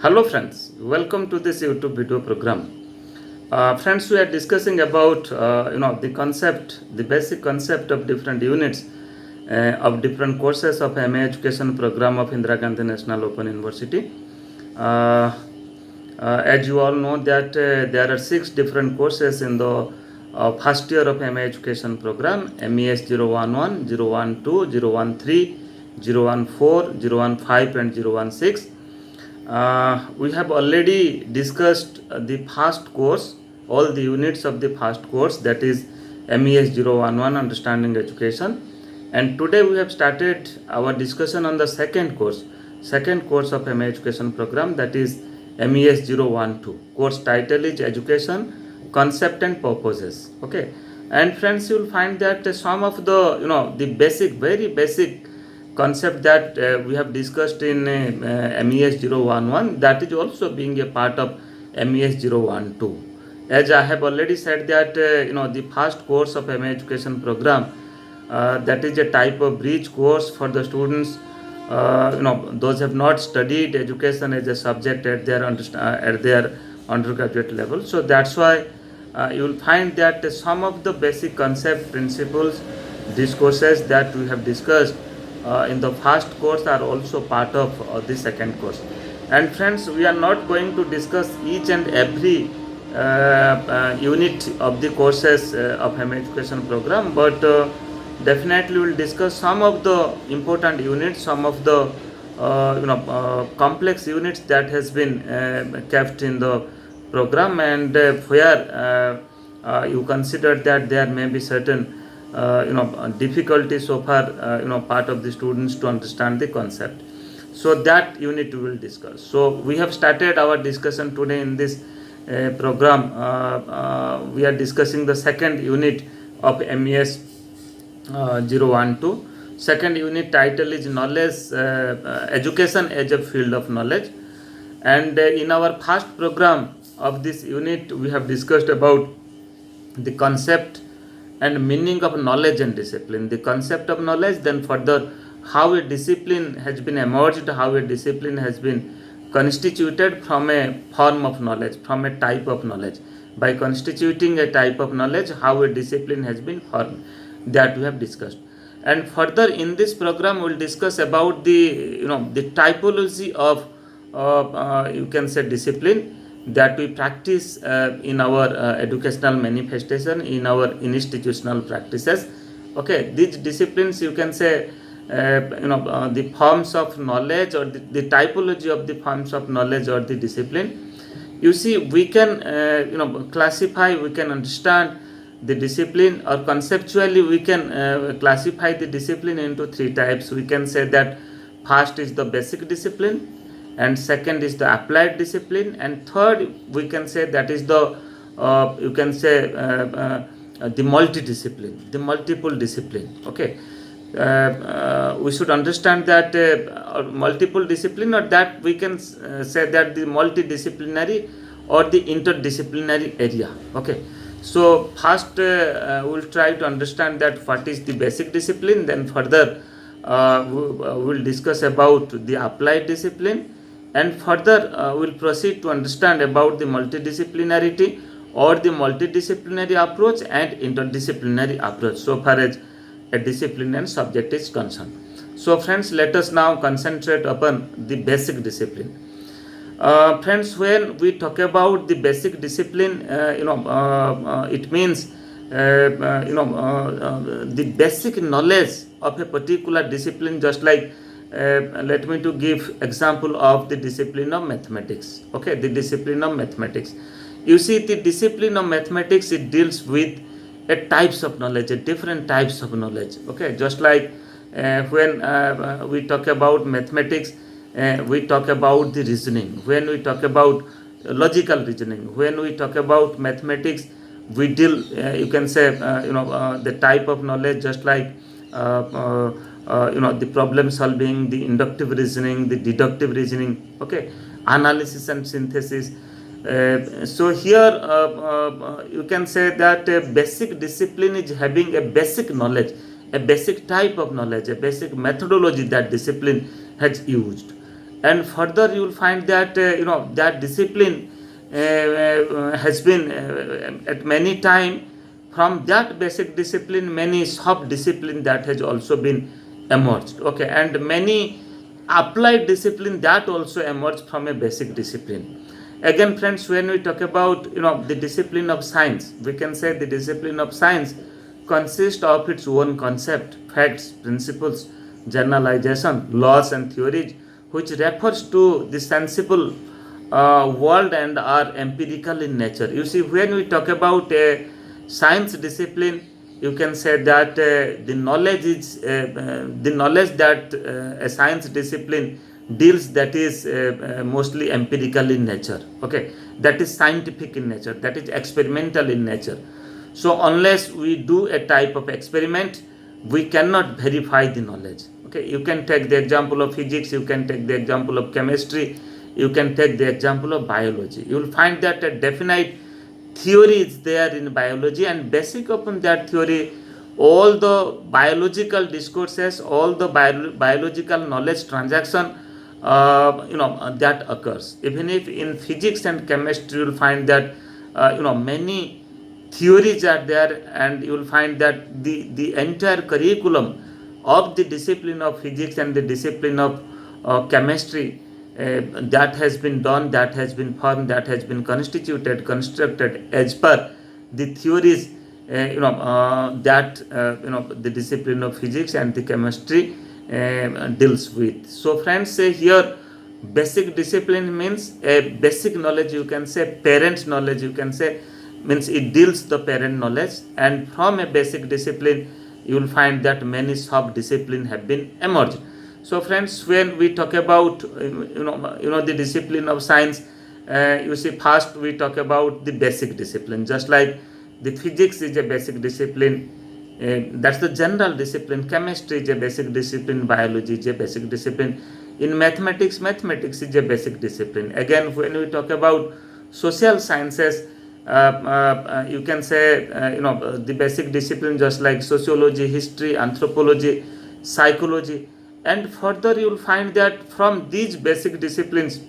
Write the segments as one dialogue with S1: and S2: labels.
S1: Hello friends, welcome to this YouTube video program. Friends, we are discussing about the concept, the basic concept of different units of different courses of MA Education program of Indira Gandhi National Open University. As you all know that there are 6 different courses in the first year of MA Education program: MES 011, 012, 013, 014, 015 and 016. We have already discussed the first course, all the units of the first course, that is MES 011 Understanding Education, and today we have started our discussion on the second course of MA Education program, that is MES 012. Course title is Education Concept and Purposes. Okay, and friends, you will find that some of the basic, very basic concept that we have discussed in MES 011, that is also being a part of MES 012. As I have already said that the first course of MA Education program, that is a type of bridge course for the students, those have not studied education as a subject at their undergraduate level. So that's why you will find that some of the basic concept, principles, discourses that we have discussed in the first course are also part of the second course. And friends, we are not going to discuss each and every unit of the courses of MA Education program, but definitely we will discuss some of the important units, some of the complex units that has been kept in the program, and where you consider that there may be certain difficulty so far part of the students to understand the concept. So that unit we will discuss. So we have started our discussion today in this program. We are discussing the second unit of MES 012. Second unit title is Knowledge, Education as a Field of Knowledge. And in our first program of this unit, we have discussed about the concept and meaning of knowledge and discipline. The concept of knowledge, then further how a discipline has been emerged, how a discipline has been constituted from a form of knowledge, from a type of knowledge. By constituting a type of knowledge, how a discipline has been formed, that we have discussed. And further in this program, we will discuss about the the typology of you can say discipline that we practice in our educational manifestation, in our institutional practices. Okay, these disciplines, you can say the forms of knowledge, or the typology of the forms of knowledge or the discipline. You see, we can classify, we can understand the discipline, or conceptually we can classify the discipline into 3 types. We can say that first is the basic discipline, and second is the applied discipline, and third we can say that is the you can say the multidiscipline, the multiple discipline. Okay, we should understand that multiple discipline, or that we can say that the multidisciplinary or the interdisciplinary area. Okay, so first we will try to understand that what is the basic discipline, then further we will discuss about the applied discipline, and further we will proceed to understand about the multidisciplinarity or the multidisciplinary approach and interdisciplinary approach, so far as a discipline and subject is concerned. So friends, let us now concentrate upon the basic discipline. Friends, when we talk about the basic discipline, it means the basic knowledge of a particular discipline, just like let me to give example of the discipline of mathematics. Okay, the discipline of mathematics. You see, the discipline of mathematics, it deals with a types of knowledge, a different types of knowledge. Okay, just like when we talk about mathematics, we talk about the reasoning. When we talk about logical reasoning, when we talk about mathematics, we deal you can say the type of knowledge, just like the problem solving, the inductive reasoning, the deductive reasoning. Okay, analysis and synthesis. So here you can say that a basic discipline is having a basic knowledge, a basic type of knowledge, a basic methodology that discipline has used. And further you will find that that discipline has been at many time, from that basic discipline many sub discipline that has also been emerged. Okay, and many applied discipline that also emerged from a basic discipline. Again friends, when we talk about the discipline of science, we can say the discipline of science consists of its own concept, facts, principles, generalization, laws and theories, which refers to the sensible world and are empirical in nature. You see, when we talk about a science discipline, you can say that the knowledge is the knowledge that a science discipline deals, that is mostly empirical in nature. Okay, that is scientific in nature, that is experimental in nature. So unless we do a type of experiment, we cannot verify the knowledge. Okay, you can take the example of physics, you can take the example of chemistry, you can take the example of biology. You will find that a definite theory is there in biology, and basic upon that theory all the biological discourses, all the biological knowledge transaction that occurs. Even if in physics and chemistry you will find that many theories are there, and you will find that the entire curriculum of the discipline of physics and the discipline of chemistry that has been done, that has been formed, that has been constructed as per the theories that the discipline of physics and the chemistry deals with. So friends, here basic discipline means a basic knowledge, you can say parent knowledge, you can say, means it deals the parent knowledge, and from a basic discipline you will find that many sub discipline have been emerged. So friends, when we talk about the discipline of science, you see, first we talk about the basic discipline. Just like the physics is a basic discipline, that's the general discipline. Chemistry is a basic discipline, biology is a basic discipline. In mathematics is a basic discipline. Again, when we talk about social sciences, you can say the basic discipline, just like sociology, history, anthropology, psychology. And further you will find that from these basic disciplines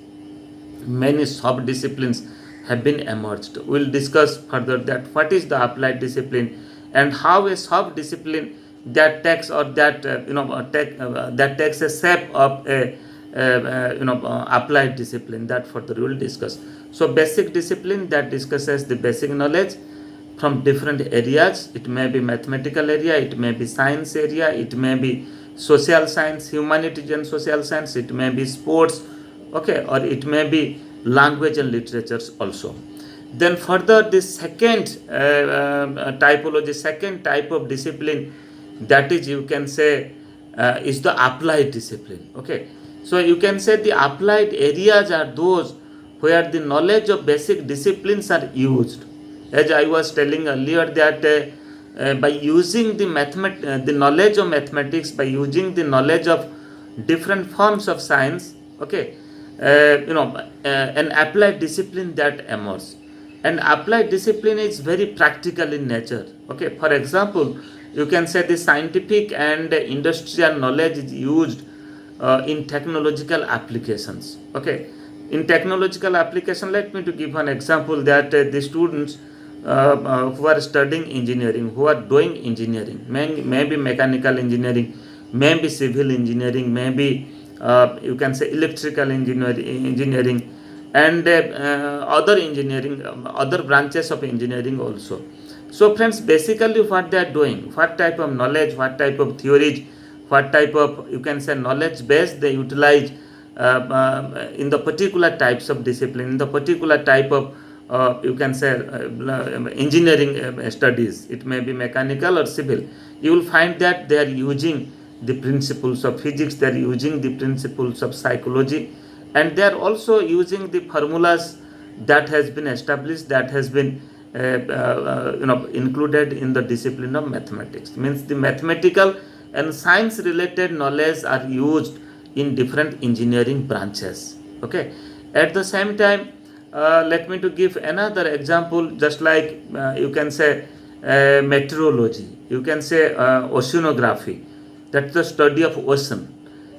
S1: many sub disciplines have been emerged. We will discuss further that what is the applied discipline, and how a sub discipline that takes, or that that takes a shape of a applied discipline, that further we will discuss. So basic discipline that discusses the basic knowledge from different areas. It may be mathematical area, it may be science area, it may be social science, humanities and social science, it may be sports, okay, or it may be language and literatures also. Then further, the second typology, second type of discipline, that is, you can say is the applied discipline. Okay, so you can say the applied areas are those where the knowledge of basic disciplines are used. As I was telling earlier, that by using the knowledge of mathematics, by using the knowledge of different forms of science, okay, an applied discipline that emerges. And applied discipline is very practical in nature. Okay, for example, you can say the scientific and industrial knowledge is used in technological applications. Okay, in technological application, let me to give an example, that the students who are studying engineering, who are doing engineering, maybe mechanical engineering, maybe civil engineering, maybe you can say electrical engineering, and other engineering, other branches of engineering also. So friends, basically what they are doing, what type of knowledge, what type of theories, what type of, you can say, knowledge base they utilize in the particular types of discipline, in the particular type of you can say engineering studies, it may be mechanical or civil. You will find that they are using the principles of physics, they are using the principles of psychology, and they are also using the formulas that has been established, that has been included in the discipline of mathematics. Means the mathematical and science related knowledge are used in different engineering branches. Okay, at the same time, let me to give another example, just like you can say meteorology, you can say oceanography, that's the study of ocean.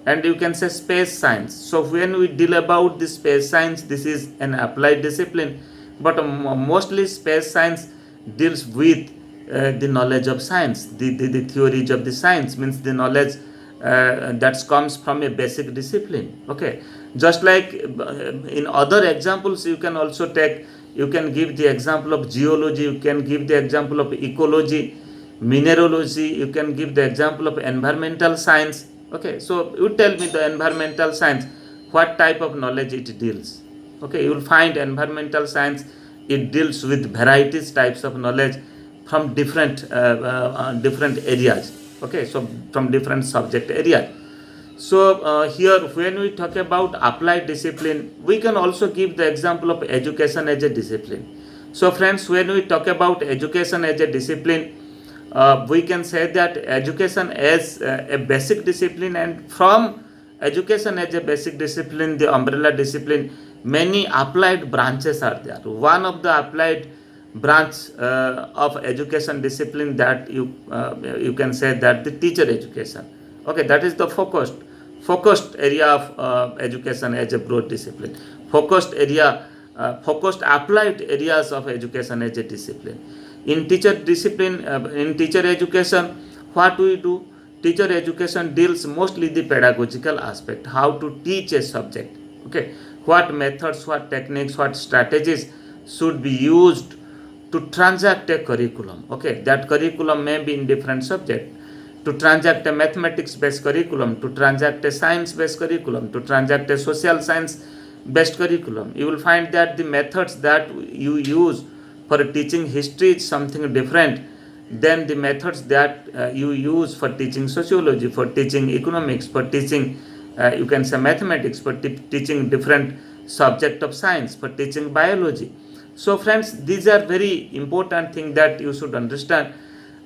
S1: and you can say space science. So when we deal about the space science, this is an applied discipline, but mostly space science deals with the knowledge of science, the theories of the science, means the knowledge that comes from a basic discipline. Okay, just like in other examples, you can also take, you can give the example of geology, you can give the example of ecology, mineralogy, you can give the example of environmental science. Okay, so you tell me the environmental science, what type of knowledge it deals. Okay, you will find environmental science, it deals with varieties types of knowledge from different areas. Okay, so from different subject areas. So here when we talk about applied discipline, we can also give the example of education as a discipline. So friends, when we talk about education as a discipline, we can say that education as a basic discipline, and from education as a basic discipline, the umbrella discipline, many applied branches are there. One of the applied branch of education discipline that you can say that the teacher education. Okay, that is the focused area of education as a broad discipline, focused applied areas of education as a discipline. In teacher discipline, in teacher education, what we do, teacher education deals mostly the pedagogical aspect, how to teach a subject. Okay, what methods, what techniques, what strategies should be used to transact a curriculum. Okay, that curriculum may be in different subject, to transact a mathematics based curriculum, to transact a science based curriculum, to transact a social science based curriculum. You will find that the methods that you use for teaching history is something different than the methods that you use for teaching sociology, for teaching economics, for teaching you can say mathematics, for teaching different subject of science, for teaching biology. So friends, these are very important things that you should understand,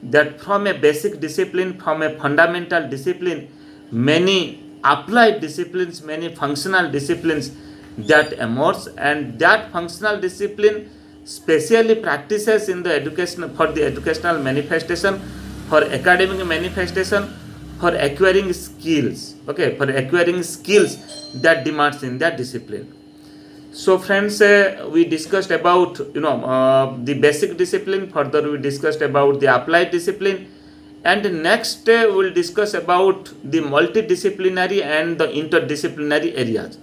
S1: that from a basic discipline, from a fundamental discipline, many applied disciplines, many functional disciplines that emerge, and that functional discipline specially practices in the education, for the educational manifestation, for academic manifestation, for acquiring skills. Okay, for acquiring skills that demands in that discipline. So friends, we discussed about the basic discipline, further we discussed about the applied discipline, and next we'll discuss about the multidisciplinary and the interdisciplinary areas.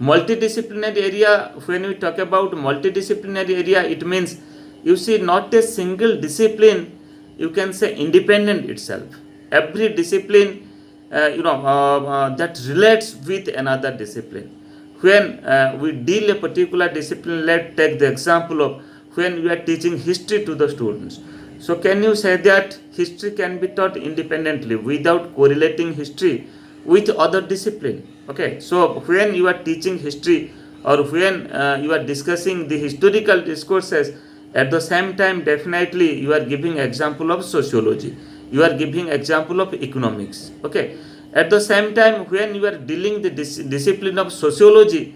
S1: Multidisciplinary area, when we talk about multidisciplinary area, it means, you see, not a single discipline, you can say independent itself. Every discipline that relates with another discipline. When we deal a particular discipline, let's take the example of when we are teaching history to the students. So can you say that history can be taught independently without correlating history with other discipline? Okay, so when you are teaching history, or when you are discussing the historical discourses, at the same time definitely you are giving example of sociology, you are giving example of economics. Okay, at the same time when you are dealing the discipline of sociology,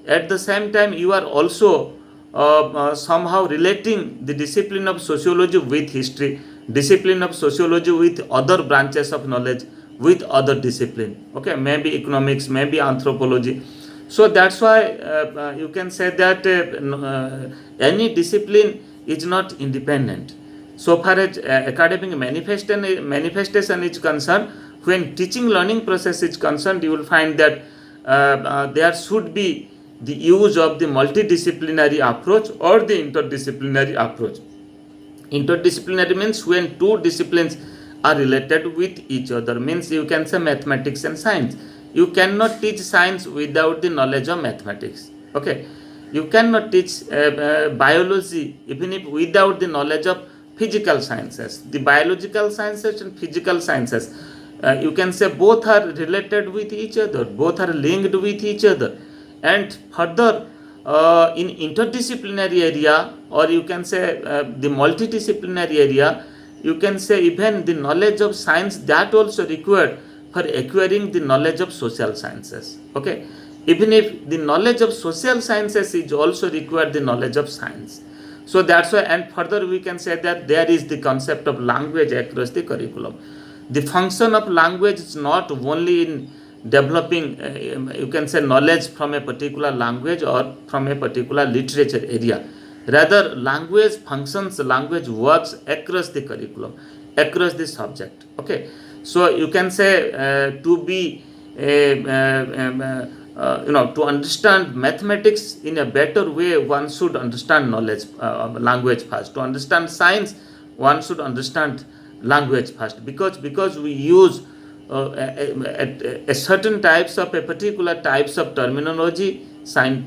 S1: at the same time you are also somehow relating the discipline of sociology with history, discipline of sociology with other branches of knowledge, with other discipline. Okay, maybe economics, maybe anthropology. So that's why you can say that any discipline is not independent. So far as academic manifestation is concerned, when teaching learning process is concerned, you will find that there should be the use of the multidisciplinary approach or the interdisciplinary approach. Interdisciplinary means when two disciplines are related with each other, means you can say mathematics and science. You cannot teach science without the knowledge of mathematics. Okay, you cannot teach biology even if without the knowledge of physical sciences. The biological sciences and physical sciences, you can say both are related with each other, both are linked with each other. And further, in interdisciplinary area, or you can say the multidisciplinary area, you can say even the knowledge of science that also required for acquiring the knowledge of social sciences. Okay, even if the knowledge of social sciences is also required the knowledge of science. So that's why, and further we can say that there is the concept of language across the curriculum. The function of language is not only in developing, you can say, knowledge from a particular language or from a particular literature area. Rather, language functions, language works across the curriculum, across the subject. Okay, so you can say to be to understand mathematics in a better way, one should understand knowledge, language first. To understand science, one should understand language first, because we use a certain types of a particular types of terminology,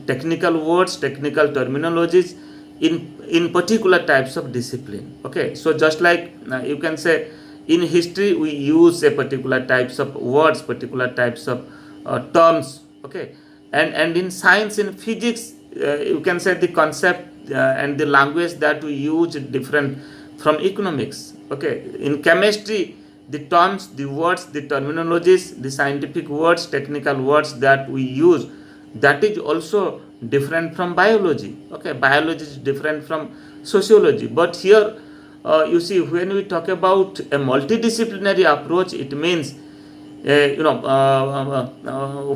S1: technical words, technical terminologies in particular types of discipline. Okay, so just like you can say in history we use a particular types of words, particular types of terms. Okay, and in science, in physics, you can say the concept and the language that we use different from economics. Okay, in chemistry, the terms, the words, the terminologies, the scientific words, technical words that we use, that is also different from biology. Okay, biology is different from sociology. But here you see, when we talk about a multidisciplinary approach, it means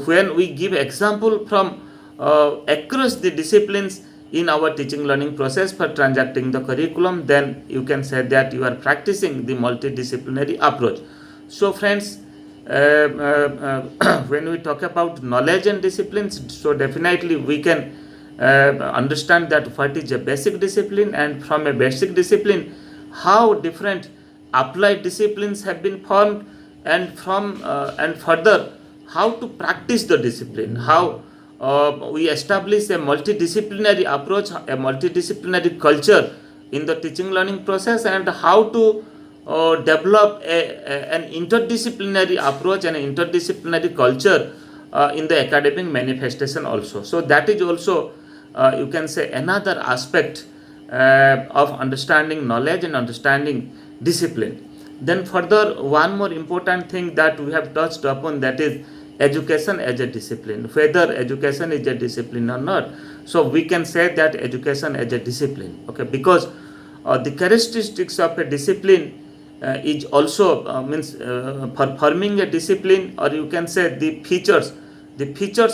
S1: when we give example from across the disciplines in our teaching learning process for transacting the curriculum, then you can say that you are practicing the multidisciplinary approach. So friends, when we talk about knowledge and disciplines, so definitely we can understand that what is a basic discipline, and from a basic discipline how different applied disciplines have been formed, and from and further how to practice the discipline, how we establish a multidisciplinary approach, a multidisciplinary culture in the teaching learning process, and how to develop an interdisciplinary approach and an interdisciplinary culture in the academic manifestation also. So that is also you can say another aspect of understanding knowledge and understanding discipline. Then further, one more important thing that we have touched upon, that is education as a discipline, whether education is a discipline or not. So we can say that education as a discipline. Okay, because the characteristics of a discipline is also means for forming a discipline, or you can say the features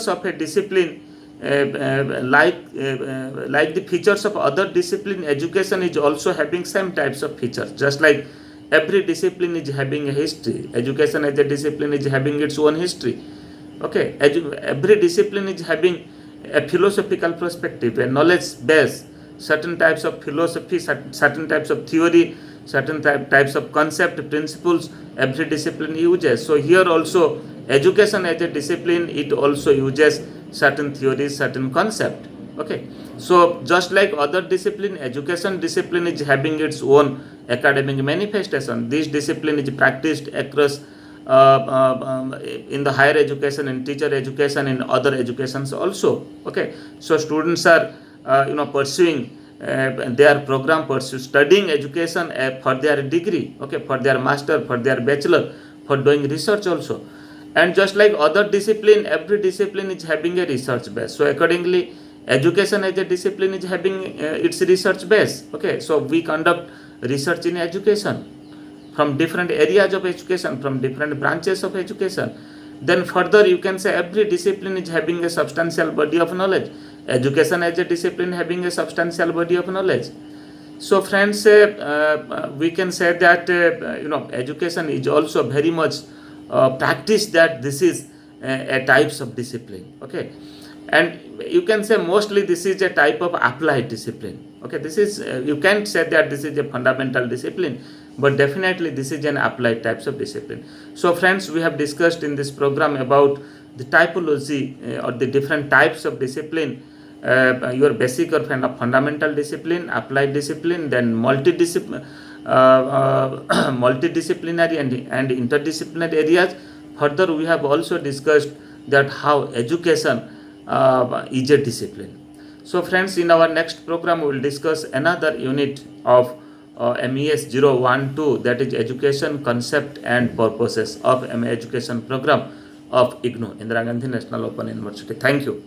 S1: of a discipline, like the features of other discipline, education is also having same types of features. Just like every discipline is having a history, education as a discipline is having its own history. Okay, every discipline is having a philosophical perspective, a knowledge base, certain types of philosophy, certain types of theory, certain types of concept, principles every discipline uses. So here also education as a discipline, it also uses certain theories, certain concept. Okay, so just like other discipline, education discipline is having its own academic manifestation. This discipline is practiced across in the higher education, in teacher education, in other educations also. Okay, so students are pursuing their program, studying education for their degree, okay, for their master, for their bachelor, for doing research also. And just like other discipline, every discipline is having a research base. So accordingly, education as a discipline is having its research base. Okay, so we conduct research in education from different areas of education, from different branches of education. Then further, you can say every discipline is having a substantial body of knowledge. Education as a discipline having a substantial body of knowledge. So friends, we can say that education is also very much practiced, that this is a types of discipline. Okay, and you can say mostly this is a type of applied discipline. Okay, this is you can't say that this is a fundamental discipline, but definitely this is an applied types of discipline. So friends, we have discussed in this program about the typology or the different types of discipline, your basic or fundamental discipline, applied discipline, then multidisciplinary and interdisciplinary areas. Further, we have also discussed that how education is a discipline. So friends, in our next program we will discuss another unit of MES 012, that is education concept and purposes of MA education program of IGNOU, Indira Gandhi National Open University. Thank you.